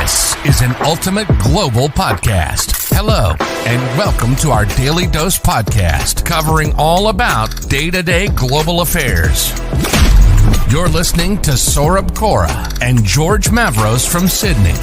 This is an ultimate global podcast. Hello, and welcome to our Daily Dose podcast, covering all about day-to-day global affairs. You're listening to Saurabh Kora and George Mavros from Sydney.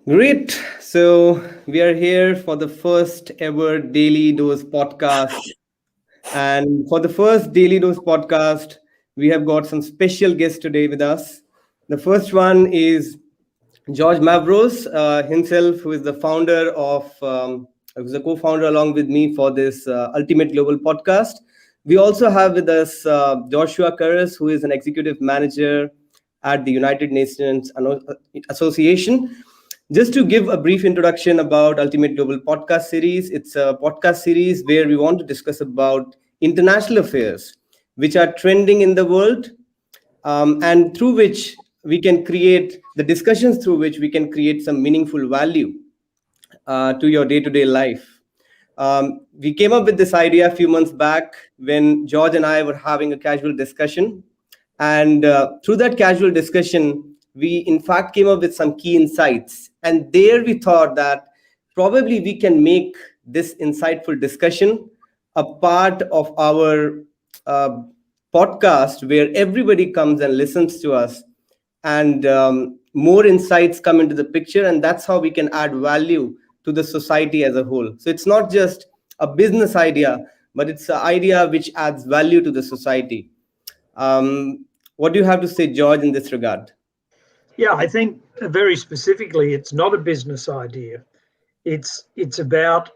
Great. So we are here for the first ever Daily Dose podcast. And for the first Daily Dose podcast, we have got some special guests today with us. The first one is George Mavros himself, who is the founder of, who's a co-founder along with me for this Ultimate Global podcast. We also have with us Joshua Curris, who is an executive manager at the United Nations Association. Just to give a brief introduction about Ultimate Global Podcast Series, it's a podcast series where we want to discuss about international affairs, which are trending in the world, and through which we can create the discussions through which we can create some meaningful value to your day-to-day life. We came up with this idea a few months back when George and I were having a casual discussion. And through that casual discussion, we in fact came up with some key insights. And there we thought that probably we can make this insightful discussion a part of our podcast where everybody comes and listens to us, and more insights come into the picture. And that's how we can add value to the society as a whole. So it's not just a business idea, but it's an idea which adds value to the society. What do you have to say, George, in this regard? Yeah, I think very specifically, it's not a business idea. It's about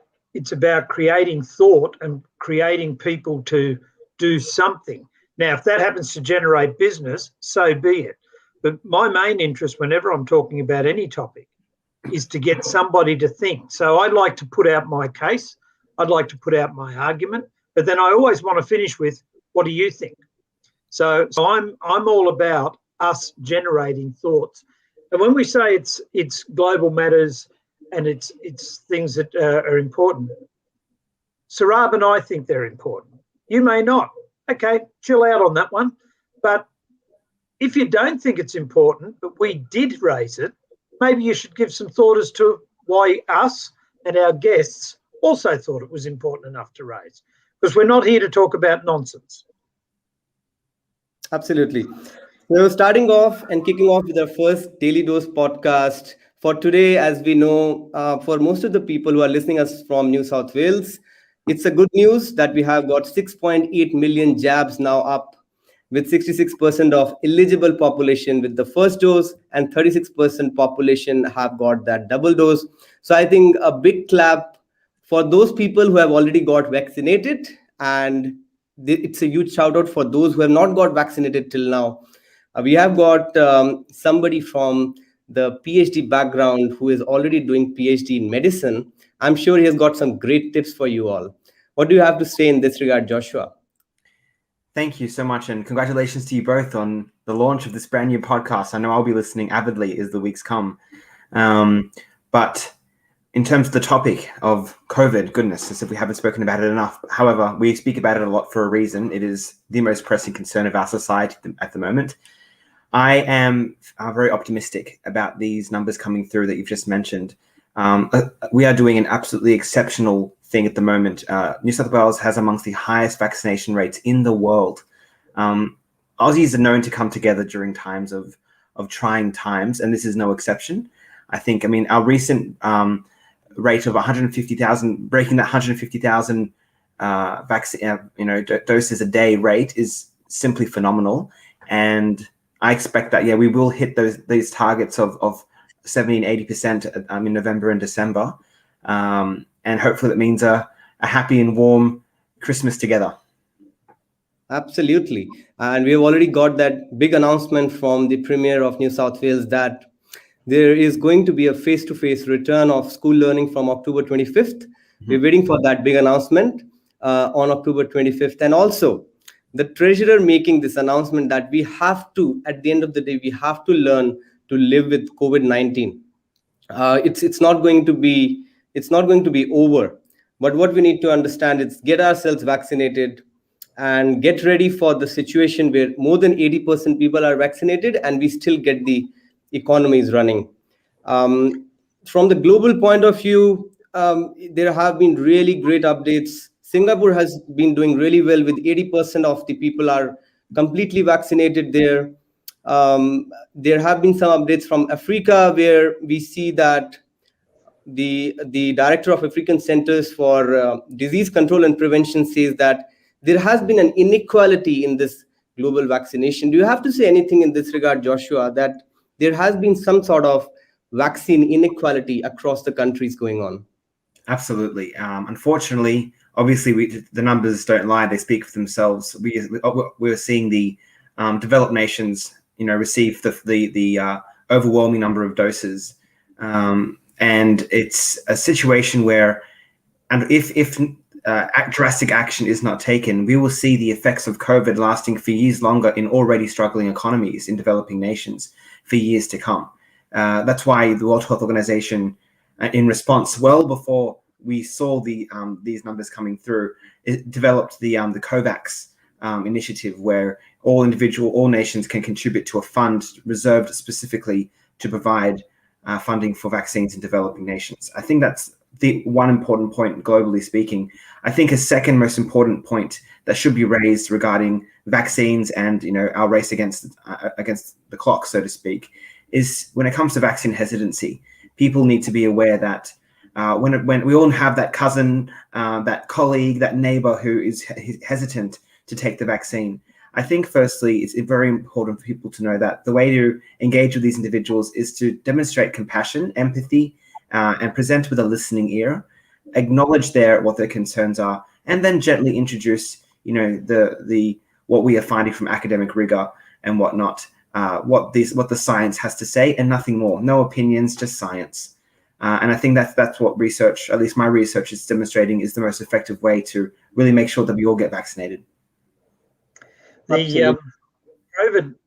creating thought and creating people to do something. Now, if that happens to generate business, so be it. But my main interest, whenever I'm talking about any topic, is to get somebody to think. So I'd like to put out my case. I'd like to put out my argument, but then I always want to finish with, what do you think? So I'm all about us generating thoughts. And when we say it's global matters and it's things that are important, Saurabh and I think they're important. You may not. Okay, chill out on that one. But if you don't think it's important, but we did raise it, maybe you should give some thought as to why us and our guests also thought it was important enough to raise. Because we're not here to talk about nonsense. Absolutely. So starting off and kicking off with our first Daily Dose podcast for today, as we know, for most of the people who are listening us from New South Wales, it's a good news that we have got 6.8 million jabs now up, with 66% of eligible population with the first dose and 36% population have got that double dose. So I think a big clap for those people who have already got vaccinated, and it's a huge shout out for those who have not got vaccinated till now. We have got somebody from the PhD background who is already doing PhD in medicine. I'm sure he has got some great tips for you all. What do you have to say in this regard, Joshua? Thank you so much, and congratulations to you both on the launch of this brand new podcast. I know I'll be listening avidly as the weeks come. But in terms of the topic of COVID, goodness, as if we haven't spoken about it enough. However, we speak about it a lot for a reason. It is the most pressing concern of our society at the moment. I am very optimistic about these numbers coming through that you've just mentioned. We are doing an absolutely exceptional thing at the moment. New South Wales has amongst the highest vaccination rates in the world. Aussies are known to come together during times of trying times, and this is no exception. Our recent rate of 150,000, breaking that 150,000 doses a day rate is simply phenomenal. And I expect that, we will hit these targets of 70 and 80% in November and December. And hopefully that means a happy and warm Christmas together. Absolutely. And we have already got that big announcement from the Premier of New South Wales that there is going to be a face-to-face return of school learning from October 25th. Mm-hmm. We're waiting for that big announcement on October 25th. And also, the treasurer making this announcement that we have to, at the end of the day, we have to learn to live with COVID-19. It's not going to be It's not going to be over. But what we need to understand is get ourselves vaccinated and get ready for the situation where more than 80% people are vaccinated and we still get the economies running. From the global point of view, there have been really great updates. Singapore has been doing really well with 80% of the people are completely vaccinated there. There have been some updates from Africa where we see that the director of African Centers for Disease Control and Prevention says that there has been an inequality in this global vaccination. Do you have to say anything in this regard, Joshua, that there has been some sort of vaccine inequality across the countries going on? Absolutely. Unfortunately, obviously, the numbers don't lie; they speak for themselves. We're seeing the developed nations, receive the overwhelming number of doses, and it's a situation where, and if drastic action is not taken, we will see the effects of COVID lasting for years longer in already struggling economies in developing nations for years to come. That's why the World Health Organization, in response, well before we saw these numbers coming through, it developed the COVAX initiative, where all nations can contribute to a fund reserved specifically to provide funding for vaccines in developing nations. I think that's the one important point globally speaking. I think a second most important point that should be raised regarding vaccines and our race against the clock, so to speak, is when it comes to vaccine hesitancy. People need to be aware that when we all have that cousin, that colleague, that neighbor who is hesitant to take the vaccine, I think firstly it's very important for people to know that the way to engage with these individuals is to demonstrate compassion, empathy, and present with a listening ear, acknowledge what their concerns are, and then gently introduce what we are finding from academic rigor and whatnot, what the science has to say, and nothing more. No opinions, just science. And I think that's what research, at least my research, is demonstrating is the most effective way to really make sure that we all get vaccinated. The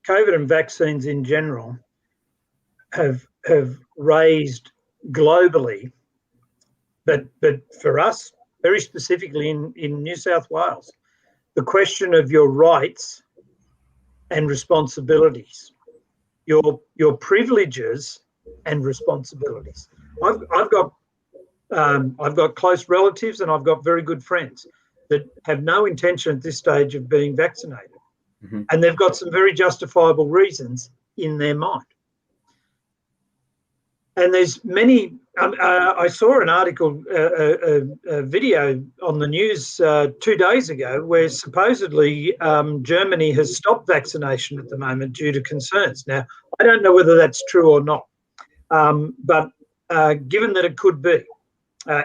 COVID and vaccines in general have raised globally, but for us, very specifically in New South Wales, the question of your rights and responsibilities, your privileges and responsibilities. I've got close relatives and I've got very good friends that have no intention at this stage of being vaccinated. Mm-hmm. And they've got some very justifiable reasons in their mind. And there's many. I saw an article, a video on the news 2 days ago, where supposedly Germany has stopped vaccination at the moment due to concerns. Now, I don't know whether that's true or not, but given that it could be,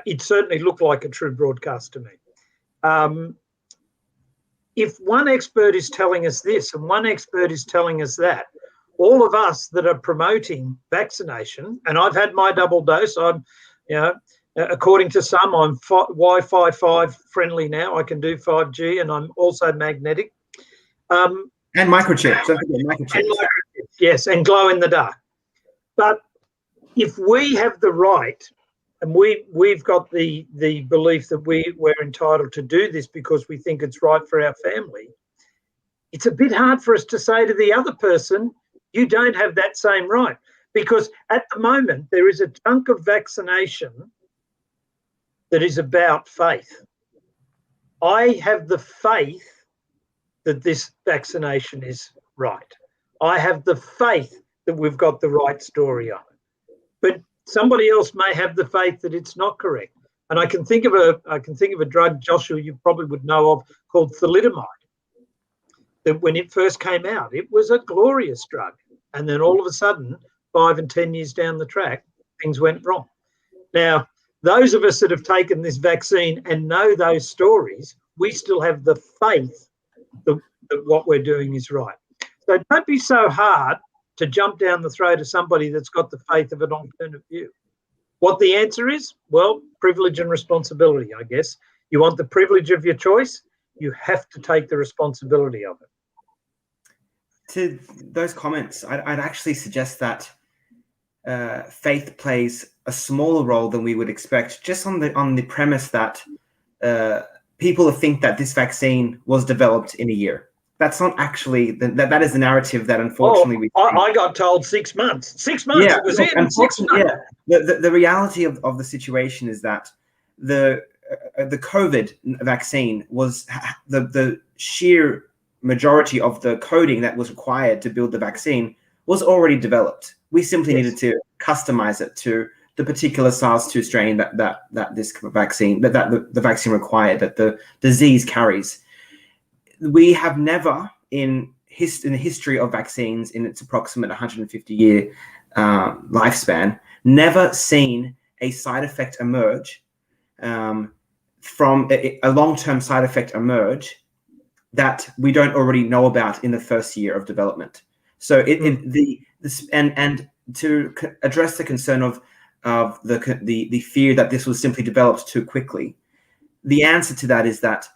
it certainly looked like a true broadcast to me. If one expert is telling us this and one expert is telling us that, all of us that are promoting vaccination, and I've had my double dose, I'm, according to some, I'm Wi-Fi 5 friendly now. I can do 5G, and I'm also magnetic. And microchips. Don't forget microchips. And microchips, yes, and glow in the dark. But if we have the right, and we've got the belief that we're entitled to do this because we think it's right for our family, it's a bit hard for us to say to the other person, you don't have that same right. Because at the moment, there is a chunk of vaccination that is about faith. I have the faith that this vaccination is right. I have the faith that we've got the right story on it. But somebody else may have the faith that it's not correct. And I can think of a drug, Joshua, you probably would know of, called thalidomide. That when it first came out, it was a glorious drug. And then all of a sudden, 5 and 10 years down the track, things went wrong. Now, those of us that have taken this vaccine and know those stories, we still have the faith that what we're doing is right. So don't be so hard to jump down the throat of somebody that's got the faith of an alternative view. What the answer is? Well, privilege and responsibility, I guess. You want the privilege of your choice, you have to take the responsibility of it. To those comments, I'd actually suggest that faith plays a smaller role than we would expect, just on the premise that people think that this vaccine was developed in a year. That's not actually that is the narrative that unfortunately I got told 6 months. 6 months. Yeah, It was look, in 6 months. yeah. The reality of the situation is that the COVID vaccine was the sheer majority of the coding that was required to build the vaccine was already developed. We simply Yes. needed to customize it to the particular SARS-2 strain that this vaccine that the vaccine required, that the disease carries. We have never in the history of vaccines, in its approximate 150-year lifespan, never seen a side effect emerge from a long-term side effect emerge that we don't already know about in the first year of development. So and to address the concern of the fear that this was simply developed too quickly, the answer to that is that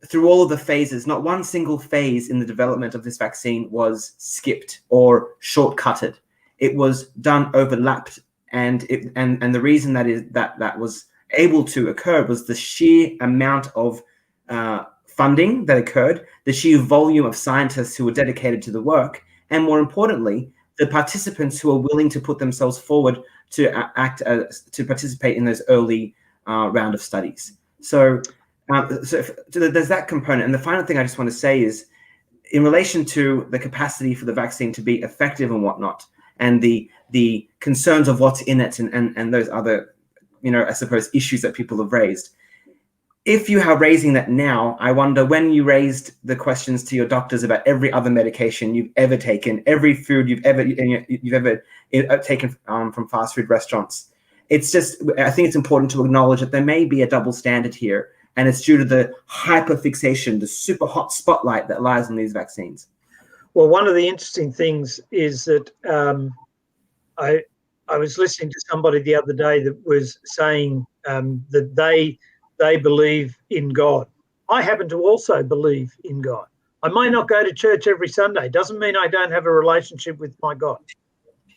through all of the phases, not one single phase in the development of this vaccine was skipped or shortcutted. It was done overlapped, and the reason that was able to occur was the sheer amount of funding that occurred, the sheer volume of scientists who were dedicated to the work, and more importantly, the participants who are willing to put themselves forward to to participate in those early round of studies. So there's that component. And the final thing I just want to say is, in relation to the capacity for the vaccine to be effective and whatnot, and the concerns of what's in it, and those other, I suppose, issues that people have raised. If you are raising that now, I wonder when you raised the questions to your doctors about every other medication you've ever taken, every food you've ever taken from fast food restaurants. It's just, I think it's important to acknowledge that there may be a double standard here, and it's due to the hyperfixation, the super hot spotlight that lies on these vaccines. Well, one of the interesting things is that I was listening to somebody the other day that was saying that they believe in God. I happen to also believe in God. I may not go to church every Sunday. Doesn't mean I don't have a relationship with my God.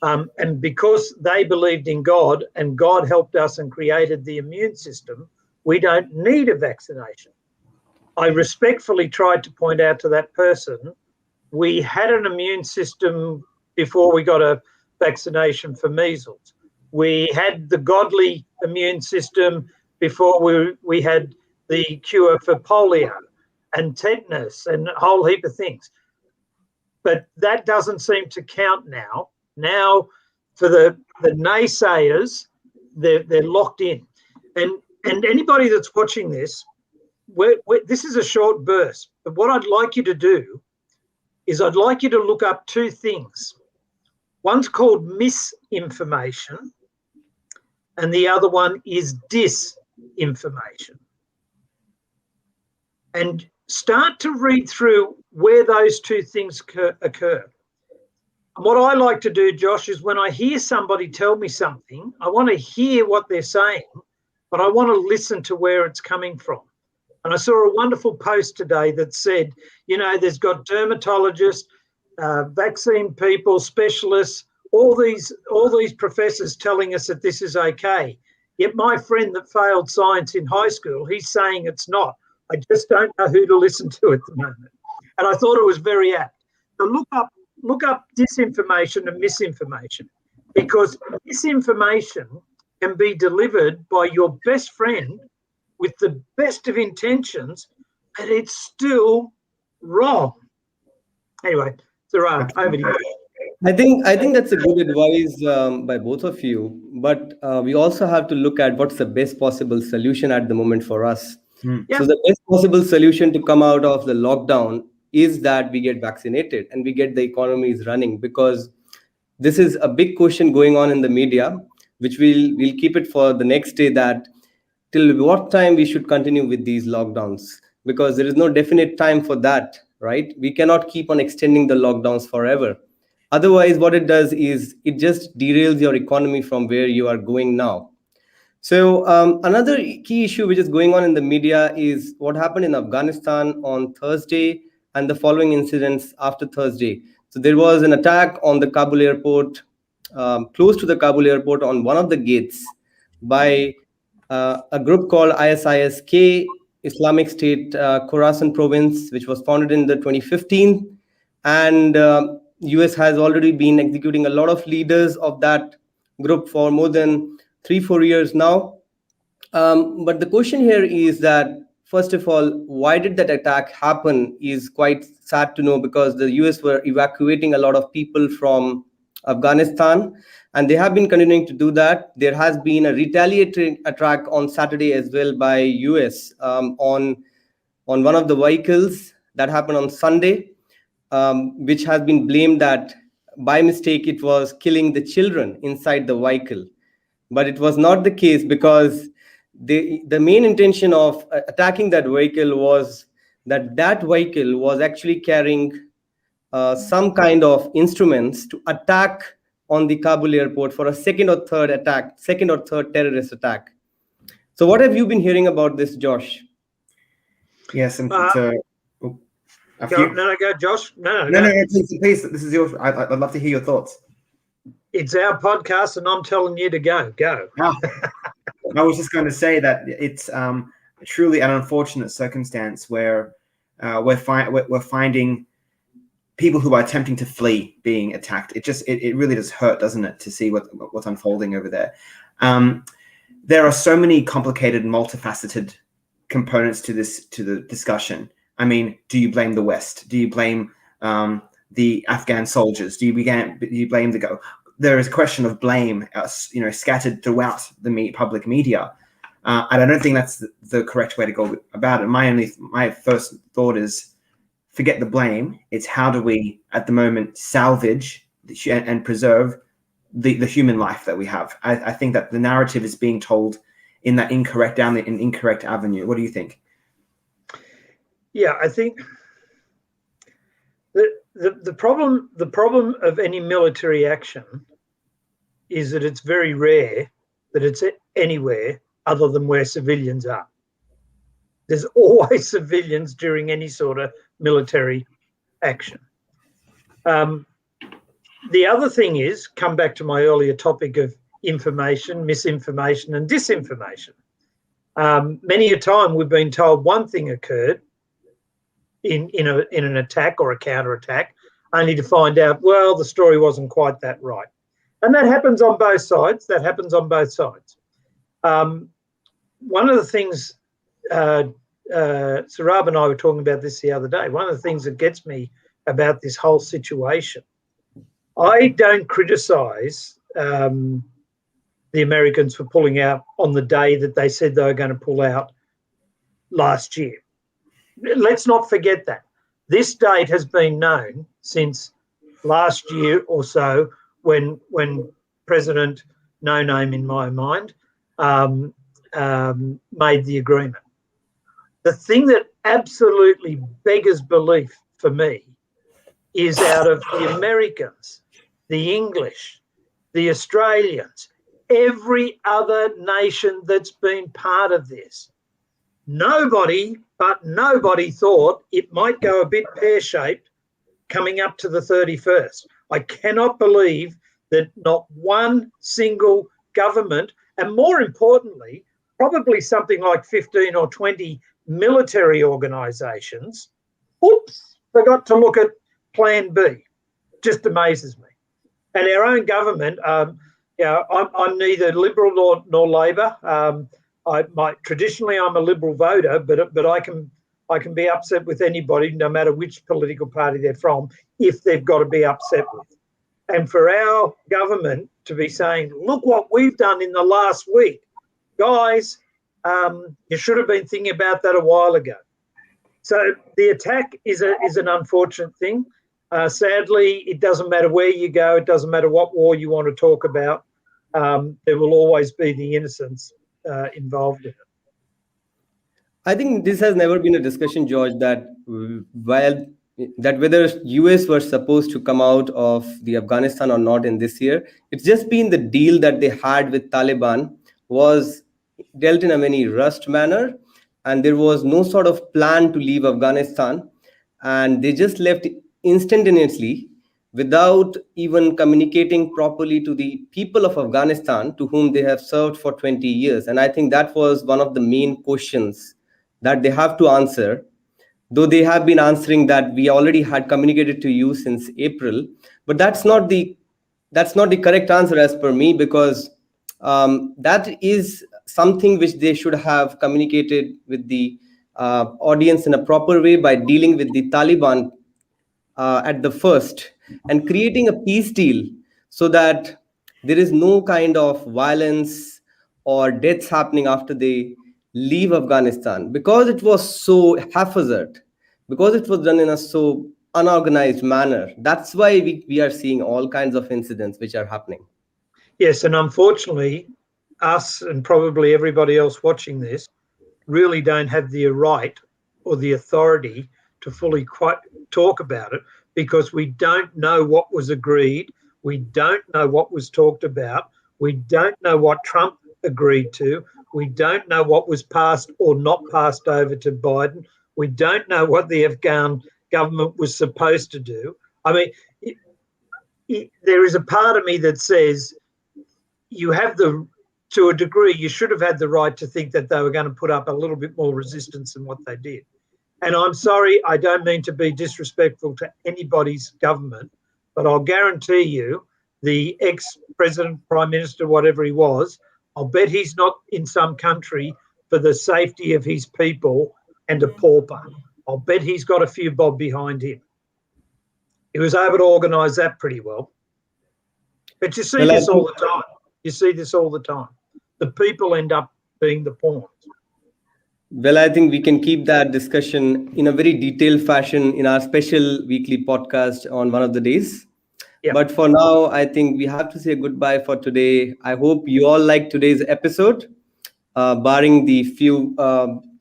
And because they believed in God and God helped us and created the immune system, we don't need a vaccination. I respectfully tried to point out to that person, we had an immune system before we got a vaccination for measles. We had the godly immune system before we had the cure for polio and tetanus and a whole heap of things. But that doesn't seem to count now. Now, for the naysayers, they're locked in. And anybody that's watching this, this is a short burst. But what I'd like you to do is I'd like you to look up two things. One's called misinformation, and the other one is disinformation. And start to read through where those two things occur. And what I like to do, Josh, is when I hear somebody tell me something, I want to hear what they're saying, but I want to listen to where it's coming from. And I saw a wonderful post today that said, there's got dermatologists, vaccine people, specialists, all these professors telling us that this is okay. Yet my friend that failed science in high school, he's saying it's not. I just don't know who to listen to at the moment. And I thought it was very apt. So look up disinformation and misinformation, because misinformation can be delivered by your best friend with the best of intentions, and it's still wrong. Anyway, Saran, over to you. I think that's a good advice by both of you, but we also have to look at what's the best possible solution at the moment for us. Yeah. So the best possible solution to come out of the lockdown is that we get vaccinated and we get the economies running, because this is a big question going on in the media, which we'll keep it for the next day, that till what time we should continue with these lockdowns, because there is no definite time for that, right? We cannot keep on extending the lockdowns forever. Otherwise, what it does is it just derails your economy from where you are going now. So another key issue which is going on in the media is what happened in Afghanistan on Thursday and the following incidents after Thursday. So there was an attack on the Kabul airport, close to the Kabul airport, on one of the gates. by a group called ISIS-K, Islamic State Khorasan province, which was founded in the 2015. And US has already been executing a lot of leaders of that group for more than 3-4 years now. But the question here is that, first of all, why did that attack happen is quite sad to know, because the US were evacuating a lot of people from Afghanistan, and they have been continuing to do that. There has been a retaliatory attack on Saturday as well by US on one of the vehicles that happened on Sunday, which has been blamed that by mistake it was killing the children inside the vehicle. But it was not the case, because the main intention of attacking that vehicle was that vehicle was actually carrying some kind of instruments to attack on the Kabul airport for a second or third terrorist attack. So what have you been hearing about this, Josh? Yes, and a Go, few. go, Josh. No, please. This is yours. I'd love to hear your thoughts. It's our podcast, and I'm telling you to go. Go. I was just going to say that it's truly an unfortunate circumstance where we're finding people who are attempting to flee being attacked. It really does hurt, doesn't it, to see what's unfolding over there. There are so many complicated, multifaceted components to the discussion. I mean, do you blame the West? Do you blame the Afghan soldiers? Do you blame the go? There is a question of blame, scattered throughout the public media, and I don't think that's the correct way to go about it. My first thought is, forget the blame. It's how do we, at the moment, salvage and preserve the human life that we have. I think that the narrative is being told in that incorrect avenue. What do you think? Yeah, I think the problem of any military action is that it's very rare that it's anywhere other than where civilians are. There's always civilians during any sort of military action. The other thing is, come back to my earlier topic of information, misinformation and disinformation. Many a time we've been told one thing occurred in an attack or a counterattack, only to find out, well, the story wasn't quite that right. And that happens on both sides. One of the things, Sarab and I were talking about this the other day, one of the things that gets me about this whole situation, I don't criticise the Americans for pulling out on the day that they said they were going to pull out last year. Let's not forget that. This date has been known since last year or so, when President No Name, in my mind, made the agreement. The thing that absolutely beggars belief for me is, out of the Americans, the English, the Australians, every other nation that's been part of this, nobody thought it might go a bit pear-shaped coming up to the 31st. I cannot believe that not one single government, and more importantly, probably something like 15 or 20 military organisations, forgot to look at Plan B. Just amazes me. And our own government, I'm neither Liberal nor Labor. Traditionally I'm a Liberal voter, but I can be upset with anybody, no matter which political party they're from, if they've got to be upset with. And for our government to be saying, look what we've done in the last week, guys, you should have been thinking about that a while ago. So the attack is an unfortunate thing. Sadly, it doesn't matter where you go. It doesn't matter what war you want to talk about. There will always be the innocents involved in it. I think this has never been a discussion, George, that whether US were supposed to come out of the Afghanistan or not in this year. It's just been the deal that they had with Taliban was dealt in a very rushed manner, and there was no sort of plan to leave Afghanistan, and they just left instantaneously. without even communicating properly to the people of Afghanistan, to whom they have served for 20 years. And I think that was one of the main questions that they have to answer, though they have been answering that we already had communicated to you since April. But that's not the correct answer as per me, because that is something which they should have communicated with the audience in a proper way by dealing with the Taliban at the first, and creating a peace deal, so that there is no kind of violence or deaths happening after they leave Afghanistan, because it was so haphazard, because it was done in a so unorganized manner. That's why we are seeing all kinds of incidents which are happening. Yes, and unfortunately, us and probably everybody else watching this really don't have the right or the authority to fully quite talk about it, because we don't know what was agreed. We don't know what was talked about. We don't know what Trump agreed to. We don't know what was passed or not passed over to Biden. We don't know what the Afghan government was supposed to do. I mean, there is a part of me that says you have to a degree, you should have had the right to think that they were going to put up a little bit more resistance than what they did. And I'm sorry, I don't mean to be disrespectful to anybody's government, but I'll guarantee you the ex-president, prime minister, whatever he was, I'll bet he's not in some country for the safety of his people and a pauper. I'll bet he's got a few bob behind him. He was able to organise that pretty well. But you see Well, this all the time. You see this all the time. The people end up being the pawns. Well, I think we can keep that discussion in a very detailed fashion in our special weekly podcast on one of the days. Yeah. But for now, I think we have to say goodbye for today. I hope you all liked today's episode, barring the few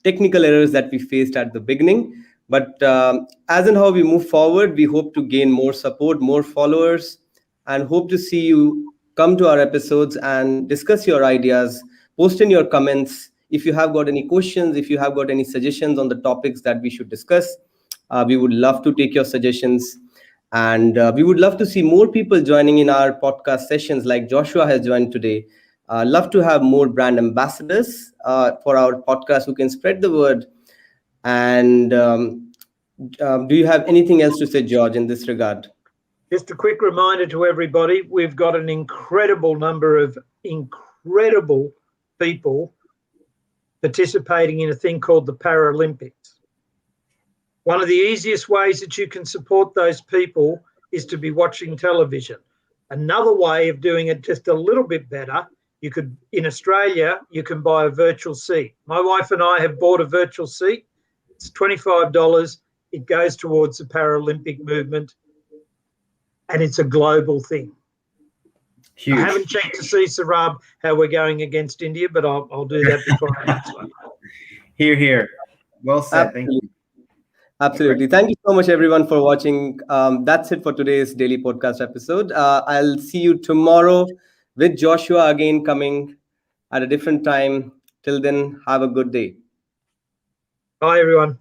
technical errors that we faced at the beginning. But as and how we move forward, we hope to gain more support, more followers, and hope to see you come to our episodes and discuss your ideas, post in your comments. If you have got any questions, if you have got any suggestions on the topics that we should discuss, we would love to take your suggestions. And we would love to see more people joining in our podcast sessions, like Joshua has joined today. Love to have more brand ambassadors for our podcast who can spread the word. And do you have anything else to say, George, in this regard? Just a quick reminder to everybody, we've got an incredible number of incredible people participating in a thing called the Paralympics. One of the easiest ways that you can support those people is to be watching television. Another way of doing it just a little bit better, in Australia, you can buy a virtual seat. My wife and I have bought a virtual seat. It's $25. It goes towards the Paralympic movement, and it's a global thing. Huge. I haven't checked to see, Sarab, how we're going against India, but I'll do that before I answer. Here, here. Well said. Absolutely. Thank you. Absolutely. Thank you so much, everyone, for watching. That's it for today's daily podcast episode. I'll see you tomorrow with Joshua again, coming at a different time. Till then, have a good day. Bye, everyone.